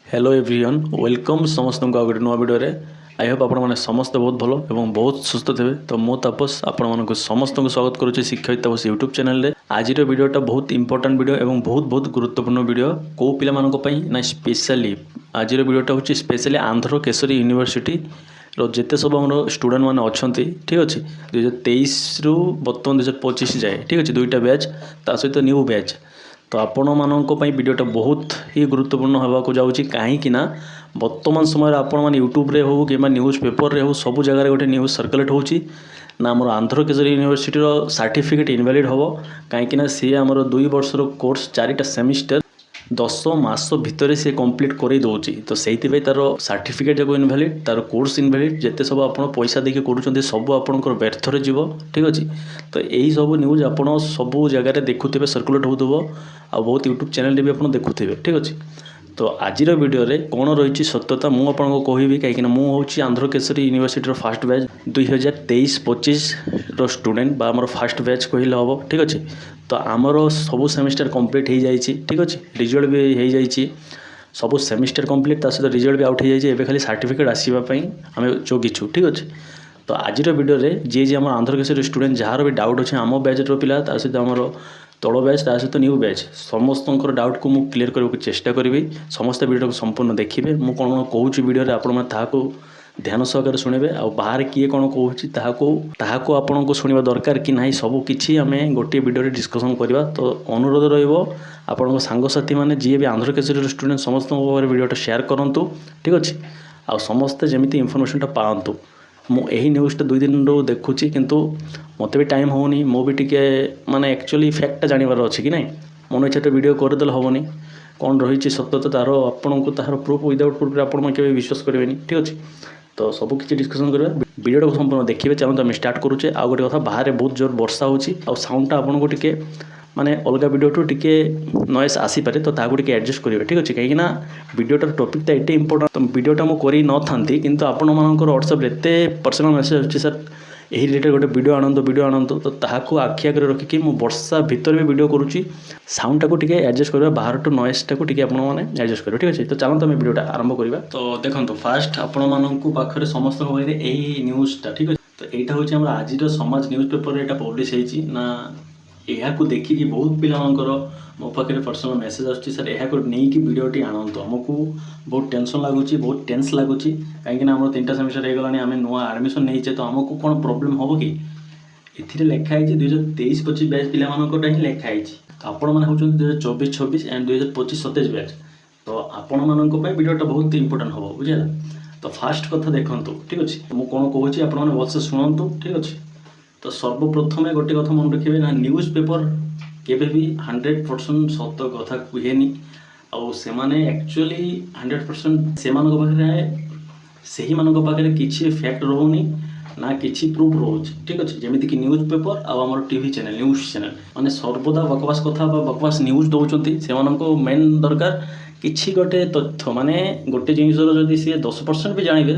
Hello everyone welcome समस्त को गोटे नुआ वीडियो आई होप आपण मैंने समस्त बहुत भल और बहुत सुस्थ थे तो मो तापस आपण मानक समस्त को स्वागत करुच्ची शिक्षक तापस यूट्यूब चैनल रे। आज वीडियोटा बहुत इंपोर्टेंट वीडियो और बहुत बहुत गुरुत्वपूर्ण वीडियो कौ पिला ना स्पेशली आज वीडियोटा हूँ स्पेशली आंध्र केसरी यूनिवर्सिटी जिते सब आम स्टूडेंट मैंने अच्छा ठीक अच्छे 2023 रु बर्तमान 2025 जाए ठीक अच्छे दुईटा बैच ता सहित न्यू बैच तो आपण मानक वीडियोटा बहुत ही गुरुत्वपूर्ण होगा जाऊँगी कहीं बर्तमान समय आपण मैंने यूट्यूब रे हो कि न्यूज पेपर रे हो सब जगह गोटे न्यूज सर्कुलेट होची ना आम Andhra Kesari university certificate invalid हम कहीं सी आमर 2 वर्षर कोर्स 4टा सेमिस्टर 10 मास भितर सी कंप्लीट कर दूसरी तो से तार सर्टिफिकेट जाक इनवैलिड तार कोर्स इनवैलिड जिते सब आप पैसा देके करूँ सब आपंकर व्यर्थरे जीव ठीक अच्छे तो यही सब न्यूज आप सब जगह देखुवे सर्कुलेट हो बहुत यूट्यूब चैनल भी आप देखुवे ठीक अच्छे तो आज वीडियो रे कौन रही सत्यता मुझे कहबी कहीं मुझे Andhra Kesari university fast batch 2023-25 student आम फास्ट बैच कहले हम ठीक अच्छे तो आमर सबू सेमिस्टर कंप्लीट हो जाए ठीक अच्छे रिजल्ट भी हो जाए सबू सेमिस्टर कंप्लीट ता सहित रिजल्ट भी आउट हो जाए खाली सर्टिफिकेट आसवाई आम जगिछु ठीक अच्छे तो आज वीडियो रे जी आम आंध्र केसरी स्टूडेंट जार भी डाउट अच्छे आम बैच पिला सहित आमर तल बैच ता सहित न्यू बैच समस्त डाउट को मुझे क्लीयर करने चेष्टा करी समस्त वीडियो को संपूर्ण देखिए मुझे कौन कहूँ वीडियो आप ध्यान सहकार शुणे आ बाहर किए कौन कहूँ आपण को शुणा दरकार कि ना सब किसी आम गोटे वीडियो डिस्कसन करवा तो अनुरोध रहा सांगसाथी मैंने जी भी आंध्र केसरी स्टूडेंट समस्त वीडियोटा शेयर करूँ ठीक अच्छे आ समस्ते जमी इनफर्मेशनटा पातु मुझे न्यूज़टा 2 दिन देखुची किंतु मत भी टाइम होनी मो भी टिके माने एक्चुअली फैक्टा जानवर अच्छी कि ना मन इच्छा वीडियो करदे हेनी कौन रही सत्यता तार आपन को तार प्रूफ विदाउट प्रूफ आप विश्वास करेंगे ठीक अच्छे तो सब किसी डिस्कसन करवा वीडियो को संपूर्ण देखिए चलते आम स्टार्ट करुचे आ गोटे कथा बाहर बहुत जोर वर्षा हो साउंडटा आपन को टिके माने अलग वीडियो टू टिके नॉइस आसी पारे तो ताको टिके एडजस्ट करिवे ठीक अच्छे कहीं वीडियोटार टॉपिकटा एटे इंपोर्टेंट तो वीडियोटा मु करी न थांती किंतु आपण मानकर व्हाट्सएप एते पर्सनल मैसेज अच्छी सर यही रिलेटेड गोटे वीडियो आनंतु तो ताको आखि आगे रखिकी मु वर्षा भितर भी वीडियो करुच्ची साउंडटा को टिके एडजस्ट करवा बाहर टू नॉइसटा को टिके आपण माने एडजस्ट करिवे ठीक अच्छे तो चलते आम वीडियोटा आरंभ करवा तो देखंतु फास्ट आपण माननकु पाखरे समस्त पाखरे एही न्यूज़टा ठीक अच्छे तो एटा होची हमर आजिर समाज न्यूज़ पेपर रे एटा पब्लिश हेची ना यह देखिकी बहुत पिलांकर मो पाखे पर्सनल मेसेज आसुच्छी सर यह नहीं वीडियोटी आणतु आमको बहुत टेंशन लगुच बहुत टेंस लगुच कहीं आम 3टा सेमिस्टर हो गला आम नुआ एडमिशन नहीं तो आमको कौन प्रोब्लेम हम कि ये लिखाई 2023-25 बैच पिला ही लिखाई तो आपण मैंने हूँ 2024-26 एंड 2025-27 बैच तो आपण मानक वीडियोटा बहुत इंपोर्टेंट हम बुझेगा तो फास्ट कथा देखूँ ठीक अच्छे मुझे कौन कहूँ आपने भलसे शुणु ठीक अच्छे तो सर्वप्रथमे गोटे कथा मन रखिए ना न्यूज़ पेपर केबे भी 100% सत कथा कहेनी आउ से एक्चुअली 100% से पाखे किसी फैक्ट रोनी ना किसी प्रूफ रोच ठीक अच्छे जमीक कि न्यूज़ पेपर आम टीवी चैनल न्यूज़ चैनल माने सर्वदा बकवास कथा बकवास न्यूज़ दौरान से मेन दरकार किसी गोटे तथ्य माने गोटे जिनसर जदि सी 10% भी जानवे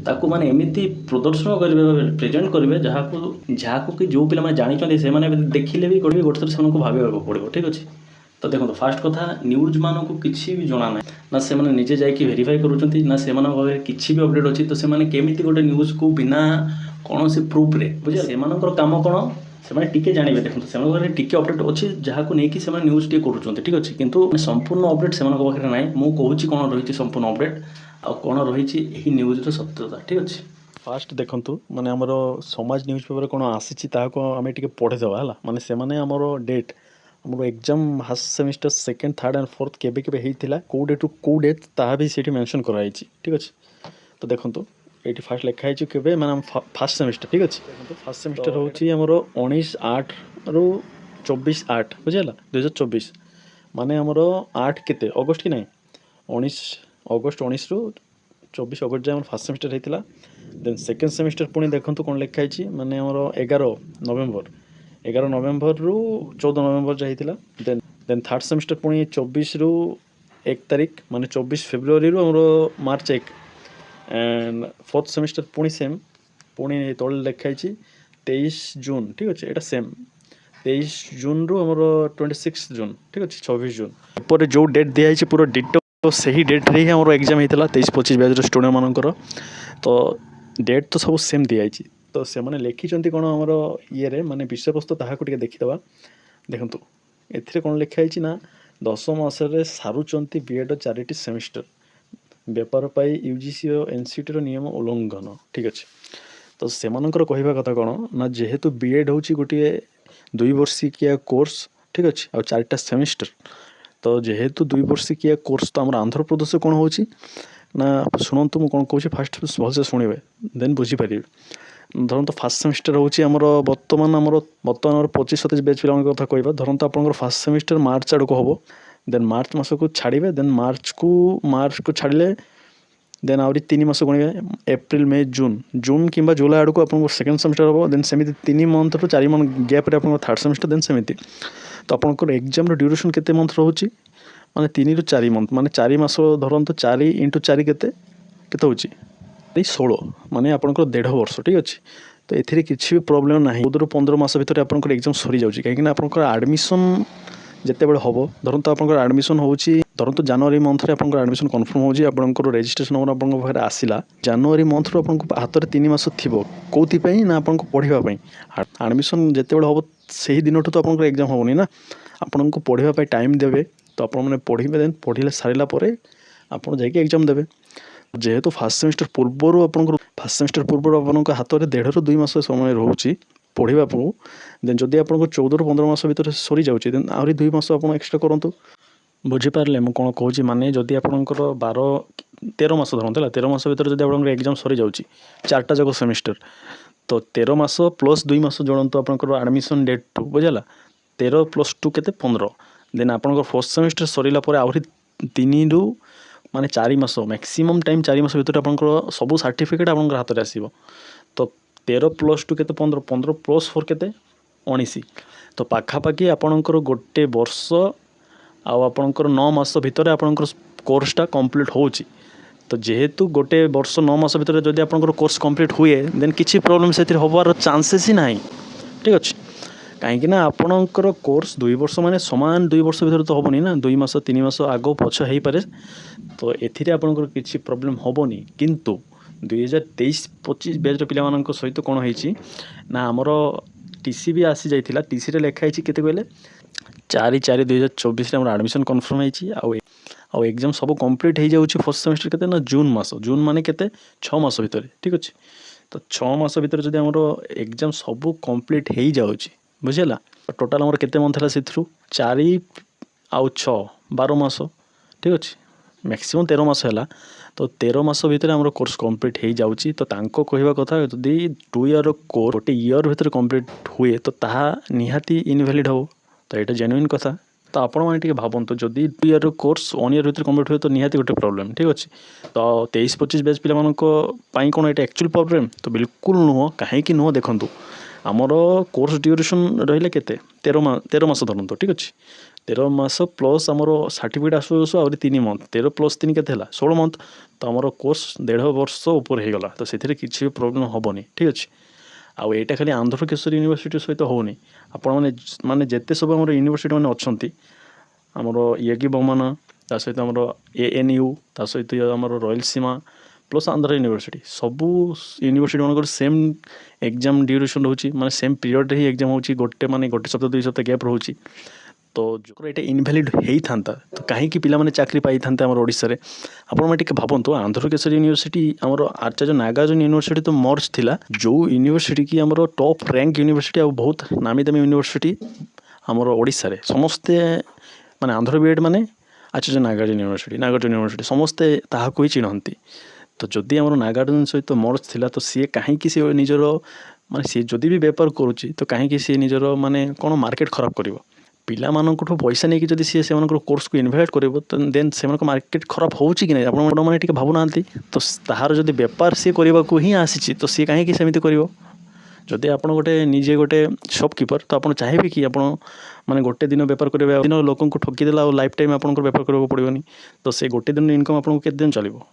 ताकू माने एमिति प्रदर्शन करेंगे प्रेजेंट करेंगे जहाँ कि जो पिला जानी से देखिले भी गोटे गोटे से भाव पड़ो ठीक अच्छे तो देखो फास्ट कथा न्यूज मानक किसी भी जना ना से निजे जाकि वेरीफाई करुँच ना से किसी भी अपडेट अच्छी तो से केमी गोटे न्यूज को बिना कौन से प्रूफ रे बुझे से कम कौन से टिके जानवे देखो से टिके अपडेट अच्छी जहाँ को लेकिन से न्यूज टे करुँच ठीक अच्छे किंतु संपूर्ण अपडेट से पाखे ना मुझे कौन रही संपूर्ण अपडेट आ कौन रही न्यूज़ सत्यता ठीक अच्छे फास्ट देखंतु माने हमर समाज न्यूज़ पेपर कौन आसी आम टे पढ़ेदेवा है माने से आमर डेट आम exam first semester second third and fourth केबे केबे होता कौ डेट कौ डेट ता भी सीठी मेंशन कराई ठीक अच्छे तो देखंतु ये फास्ट लिखाई केबे माने फर्स्ट सेमिस्टर ठीक अच्छे देखो फर्स्ट सेमिस्टर होची हमर 19/8 रु 24/8 बुझेला 2024 माने हमर 8 केते अगस्त कि नहीं 19 अगस्त 19 रु 24 अगस्त जाए फर्स्ट सेमिस्टर होता देन सेकेंड सेमिस्टर पुणी देखो कौन लिखाई माने हमर 11 नवेम्बर रु 14 नवेम्बर जाइला देन थर्ड सेमिस्टर पुणी 24 रु 1 तारिख माने 24 फेब्रुआरी रु हमर मार्च 1 एंड फोर्थ सेमिस्टर पुणी सेम पुणी तले लिखाई 23 जून ठीक अच्छे यहाँ सेम 23 जून रु हमर 26 जून ठीक अच्छे 26 जून पर जो डेट दिखाई पूरा डिटो तो सही डेट्रे ही आम एग्जाम होता 23-25 बैच स्टूडेंट मानकर तो डेट तो सब सेम दिखाई तो से लिखिं कौन आमर ये माने विषय वस्तु ताकू देखीदे देखु ए कौन लिखाई ना 10 मासरे सारुंट बीएड 4टी सेमिस्टर बेपार पाई यूजीसी और एनसीटी नियम उल्लंघन ठीक अच्छे तो से कहवा कथा कौन ना जेहेतु बीएड हूँ गोटे 2 वर्षिकिया कोर्स ठीक अच्छे आ 4टा सेमिस्टर तो जेहेतु 2 वर्षिकिया कोर्स तो आम आंध्र प्रदेश कौन हो ना शुणु मुझे कौन कहूँ फास्ट भलसे शुणे देन बुझीपारे धरत फास्ट सेमिस्टर हूँ बर्तमान 25-27 बैच पिला कथा कहवा धरत आप फास्ट सेमिस्टर मार्च आड़ को हम देन मार्च मास को छाड़े देन मार्च को छाड़े देन आहरी 3 मास गणवे एप्रिल मे जून कि जुलाई आड़ को आप सेकेंड सेमिस्टर हम देन सेमती 3 मंथ रू 4 मंथ गैप आप थर्ड सेमिस्टर देन सेमती तो आपंकर एग्जाम ड्यूरेशन केते मंथ रोचे माने 3 रू 4 मंथ माने 4 मास धरत 4 × 4 केते हूँ 16 माने आपंकर 1.5 वर्ष ठीक अच्छे तो ये किसी भी प्रोब्लेम ना 14-15 मास भितर आपंकर एग्जाम सरी जाऊँगी कहीं आपंकर आडमिशन जिते बड़े हम धरत आप आडमिशन हो धरत जनवरी मंथ में आप आडमिशन कन्फर्म हो रजिस्ट्रेशन नंबर आप आसला जनवरी मंथ रू आप हाथ में 3 मास थी कौन ना आप पढ़ाई आडमिशन जिते बड़े हम से दिन तो आप एग्जाम होनी ना आपन को पढ़ाई टाइम देवे तो आपने पढ़े देन पढ़े सारा आप एग्जाम देवे जेहेतु फास्ट सेमिस्टर पूर्वर फास्ट सेमिस्टर पूर्व आप हाथ में 1.5 ରୁ 2 मास समय रोचे पढ़ा देन जदि आप 14-15 मास भर सरी जाऊँगी देन आहरी 2 मास आप एक्सट्रा करूँ बुझीपारे मुझे कौन कहूँ माने जदि आपंकर 13 मास धरते 13 मास भर जब आप एग्जाम सरी जाऊँगी 4टा जाक सेमिस्टर तो 13 मास प्लस 2 मास जोड़ू आपंकर आडमिशन डेट टू बुझेगा 13 + 2 केते 15 देन आपंकर फर्स्ट सेमिस्टर सरला आहरी 3 ରୁ माने 4 मास मैक्सिमम टाइम 4 मास भर आपंकर सब सर्टिफिकेट आप हाथ में आसो तो 13 + 2 केते 15 + 4 केते 19 तो पाखापाखि आपणकर गोटे वर्ष आपणकर 9 मास भितर आपणकर कोर्सटा कंप्लीट होची तो जेहेतु गोटे वर्ष 9 मास भितर जदि आपणकर कोर्स कंप्लीट हुए देन किसी प्रॉब्लम से होबार चांसेस ही नहीं ठीक अच्छे कहीं आपणकर कोर्स 2 वर्ष माने समान 2 वर्ष भर तो हेनी ना 2 मास 3 मास आग पछ हो पारे तो एथिरे आपणकर किसी प्रॉब्लम हेनी किंतु 2023-25 बैच पिला सहित कौन होती ना आमर टीसी भी आसी जाइथिला टीसी रे लिखाई केते कहले 4/4/2024 आडमिशन कन्फर्म होती एग्जाम सब कंप्लीट हो जाऊँगी फर्स्ट सेमिस्टर केते ना जून माने केते 6 मास भर ठीक अच्छे तो 6 मास भर जब आम एग्जाम सब कंप्लीट हो जाऊँगी बुझेगा टोटाल आमर केते मंथ है से 4 आउ 6 12 मास ठीक अच्छे मैक्सिमम 13 मास है तो 13 मास भर आम कोर्स कंप्लीट हो जाऊँगी तो कहवा कथा जदि 2 ईयर कोर्स गोटे ईयर भर कंप्लीट हुए तो ताहा निहाती इनवैलिड हो तो यहाँ जेन्युइन कथा तो आपण मैंने भावतु जदि 2 ईयर कोर्स 1 ईयर भर कंप्लीट हुए तो निहाती गोटे प्रॉब्लम ठीक अच्छे तो 23-25 बैच पिला कौन ये एक्चुअल प्रॉब्लम तो बिल्कुल नुह कहीं नुह देखूँ आमर कोर्स ड्यूरेशन रही केते 13 मास धरतु ठीक अच्छे 13 मास प्लस आमर सर्टिफिकेट आसू आहरी 3 मंथ 13 + 3 केते 16 मंथ तो आमर कोर्स 1.5 वर्ष ऊपर होगला तो से किसी भी प्रॉब्लम हेनी ठीक अच्छे आउ यहाँ खाली आंध्र केशरी यूनिवर्सिटी सहित होनी आपण माने जिते सब आम यूनिवर्सिटी मैंने अच्छा आमर येगी बमान ता सहित आमर ANU ता सहित आमर रॉयल सीमा प्लस आंध्र यूनिवर्सिटी सबू यूनिवर्सिटी मानक सेम एग्जाम ड्यूरेशन रोचे माने सेम पीरियड ही एग्जाम होची गोटे सप्ताह 2 सप्ताह गैप रोची तो जो ये इनभैलिड होता तो कहीं पिला चाकरी पाई था आम ओडिशा रे आपण मैंने भावतु आंध्र केशरी यूनिवर्सिटी आमर आचार्य नागार्जुन यूनिवर्सिटी तो मर्ज थिला जो यूनिवर्सिटी की आमर टॉप रैंक यूनिवर्सिटी आ बहुत नामी दामी यूनिवर्सिटी आमर ओडिशा रे समस्ते माने आंध्र बीएड माने आचार्य नागार्जुन यूनिवर्सिटी समस्ते ताहाको ही चिन्हती तो जदि आमर नागार्जुन सहित मर्ज थिला तो सी कहीं सी निजर माने सी जदि भी बेपार करुच्ची तो कहीं सी निजर माने कौन मार्केट खराब करिवो पिला मानकठु पैसा नहीं कि जदि सी से कोर्स को इनवाइट करिवो तो देन से मार्केट खराब होउची कि नहीं आपण मैंने टिके भावुना तो ताहार जदि बेपार सी करबा को ही आसी तो सी कहीं सेमिति करिवो जदि आप गोटे निजे गोटे शॉपकीपर तो आप चाहिए कि आप माने गोटे दिन बेपार करेंगे दिन लोक ठकीदेला लाइफ टाइम आप बेपार करने पड़ोनी तो से गोटे दिन इनकम आपको केते दिन चलो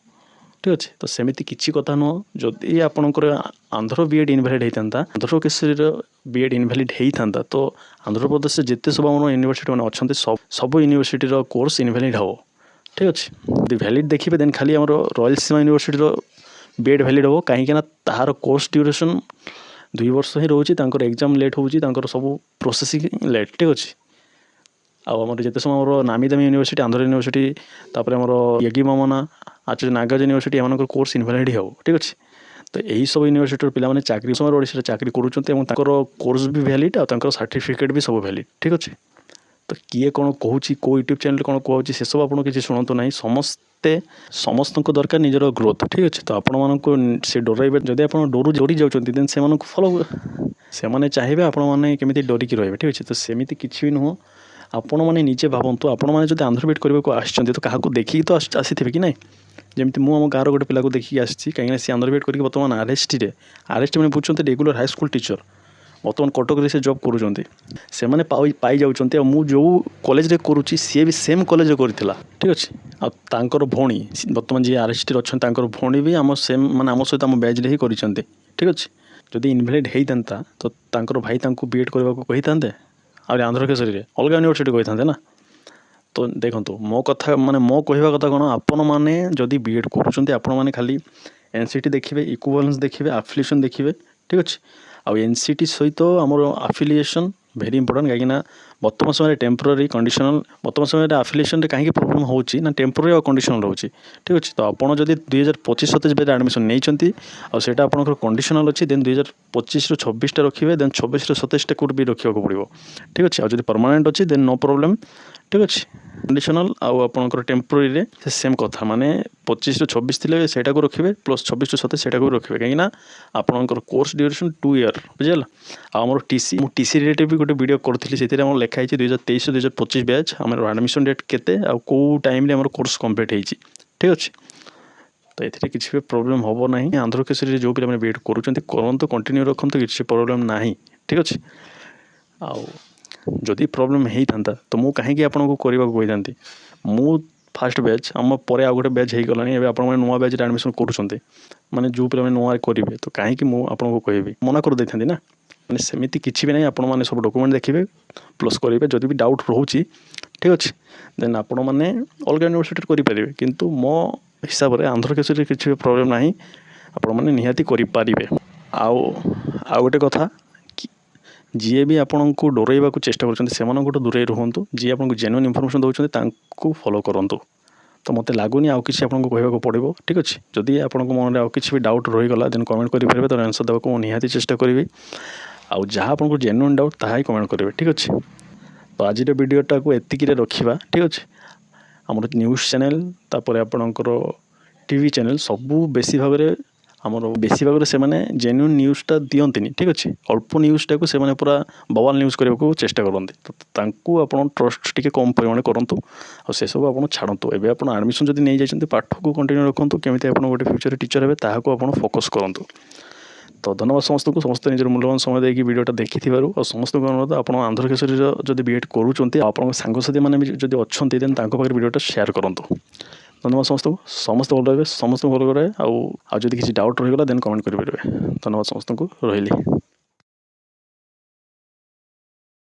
ठीक अच्छे तो सेमती किसी कथा नुह जदि आपंकर आंध्र बीएड इनवैलिड होता आंध्र केशरी बीएड इनवैलिड होता तो आंध्र प्रदेश जिते सब आम यूनिवर्सिटी मैंने अच्छा सब यूनिवर्सिटी कोर्स इनवैलिड हम ठीक अच्छे यदि भैलिड देखिए देन खाली आम रॉयल सीमा यूनिवर्सिटी बीएड भैलिड हम कहीं तार कोर्स ड्यूरेशन 2 वर्ष ही रोचे एग्जाम लेट हो सब प्रोसेसिंग लेट ठीक अच्छे आमर जिते समय नामी दामी यूनिवर्सिटी आंध्र यूनिवर्सिटी तापर आमर यगी मामना आचार्य Nagarjuna university M course invalid हो ठीक अच्छे तो यही सब यूनिवर्सिटी पे चाकरी समय ओडिशा चाकरी करुँच कोर्स भी भैलिड और सर्टिफिकेट भी सब भैलिड ठीक अच्छे तो किए कौन कहूँ कौ यूट्यूब चैनल कौन कहूँ से सब आपको किसी शुणु ना समस्ते समस्त दरकार निजर ग्रोथ ठीक अच्छे तो आपण मानक से डर जदि आप डरी जाऊँच देन से फलो से चाहिए आपण मैंने केमी डरिकी रही ठीक अच्छे तो सेमती किसी भी नुह आपण मैंने निजे भावतु आपण मैंने जो आंध्र बीएड करने आसते तो क्या देखिए तो आसी थे कि ना जमी मुझे गाँव गोटे पिला देखिए आसी कहीं सी आंध्र बीएड करके बर्तमान आरएसटी मैंने बुझुं रेगुलर हाई स्कूल टीचर बर्तमान कटक से जॉब करुँचे पाई जाऊँच मु जो कॉलेज करुँची सी भी सेम कॉलेज करा ठीक अच्छे आर भौणी बर्तमान जी आरएसटी अच्छा भौणी भी आम सेम माने आम सहित आम बैच ही कर ठीक अच्छे जदि इनभैलिड होता तो भाई बीएड करने को कही था आंध्र केसरी अलग यूनिवर्सिटी कही था ना तो देखो मो कथा माने मो कहवा कथा कौन आपण मैंने जदि बीएड करुँच आपण मैंने खाली एनसीटी देखिए इक्विवेलेंस देखिए एफिलिएशन देखिए ठीक अच्छे आउ एनसीटी सहित आमर एफिलिएशन भेरी इंपोर्टेंट कहीं बर्तमान समय टेम्पोरारी कंडीशनल बर्तमान समय एफिलिएशन कहीं प्रोब्लेम होची ना टेम्पोरारी और कंडीशनल रोचे ठीक अच्छे तो आपड़ जब 2025-27 बेच एडमिशन नहीं आटा आप कंडीशनल अच्छी देन 2025-26 रखिए देन 26-27 कोड भी रखा पड़ो ठीक अच्छे आदि परमानेंट अच्छी देन नो प्रोब्लेम ठीक अच्छे कंडीशनल आपर टेम्पोरारी सेम कथा माने 25-26 थी से रखिए प्लस 26-27 से रखिए कहीं आपंकर कोर्स ड्यूरेशन 2 ईयर बुझेगा आमर टीसी रिलेटेड भी गोटे वीडियो करी से लिखाई 2023-2025 बैच आम एडमिशन डेट केते कौ टाइम कोर्स कंप्लीट होती ठीक अच्छे तो ये किसी भी प्रोब्लेम हम ना आंध्र केसरी जो पे बीएड करूँ कंटिन्यू रखते किसी प्रोब्लेम ना ठीक अच्छे जदि प्रोब्लेम होता तो मुझे कहीं आपको करने कही मु फास्ट बैच आम पर आउ गोटे बैच हो गलानी आप नुआ बैच एडमिशन करुँच माने जो पे नुआ करेंगे तो कहीं मुझे कहि मना कर देता ना मैंने सेमती किसी भी ना आपण मैंने सब डॉक्यूमेंट देखिए प्लस करेंगे जदि भी डाउट रोचे ठीक अच्छे देन आपण मैंने अलग यूनिवर्सिटी करेंगे किंतु मो हिसाब से आंध्र केसरी किसी भी प्रोब्लेम ना आपण मैंने निहाती करेंगे आउ गोटे कथा जी भी आपन को डरइबा चेष्टा कर दूरे रुहतु जी आपको जेन्युइन इनफॉरमेशन दौरान फॉलो करूँ तो मत लगुनि आउ कि आपको कहवाक पड़ो ठीक अच्छे जदि आपन मन में किसी भी डाउट रहीगला देन कमेंट करेंगे तो आंसर देवाक निहाती चेष्टा करी आउ जहाँ आपको जेन्युइन डाउट ताही कमेंट करेंगे ठीक अच्छे तो आज वीडियोटा को एतिक रखा ठीक अच्छे आमर न्यूज़ चैनल तापर आपणकर टीवी चैनल सबू बेसी भाव में आमर बेसी भाग से जेन्युइन न्यूज़टा दियंतिनी ठीक अच्छे अल्प न्यूज़टा को से पूरा बवाल न्यूज़ करने को चेष्टा करते तो आप ट्रस्ट टी कम परिमाण करूँ और से सब आप छाड़ू एवं आप एडमिशन जब नहीं जाइए पाठ को कंटिन्यू रखु केमी आप गोटे फ्यूचर टीचर हे ताकू आप फोकस करूँ तो धन्यवाद समस्त निजर मूल्यवान समय देकी वीडियोटा देखी और समस्त अनुरोध आप आंध्र केसरी जब बीएड करुँच आप सांगसाथी मैंने जब अच्छा देन वीडियोटा शेयर करूँ धन्यवाद समस्त भल रहे समस्त भल रहे आउ किसी डाउट रहीगला देन कमेंट करेंगे धन्यवाद समस्त को रही।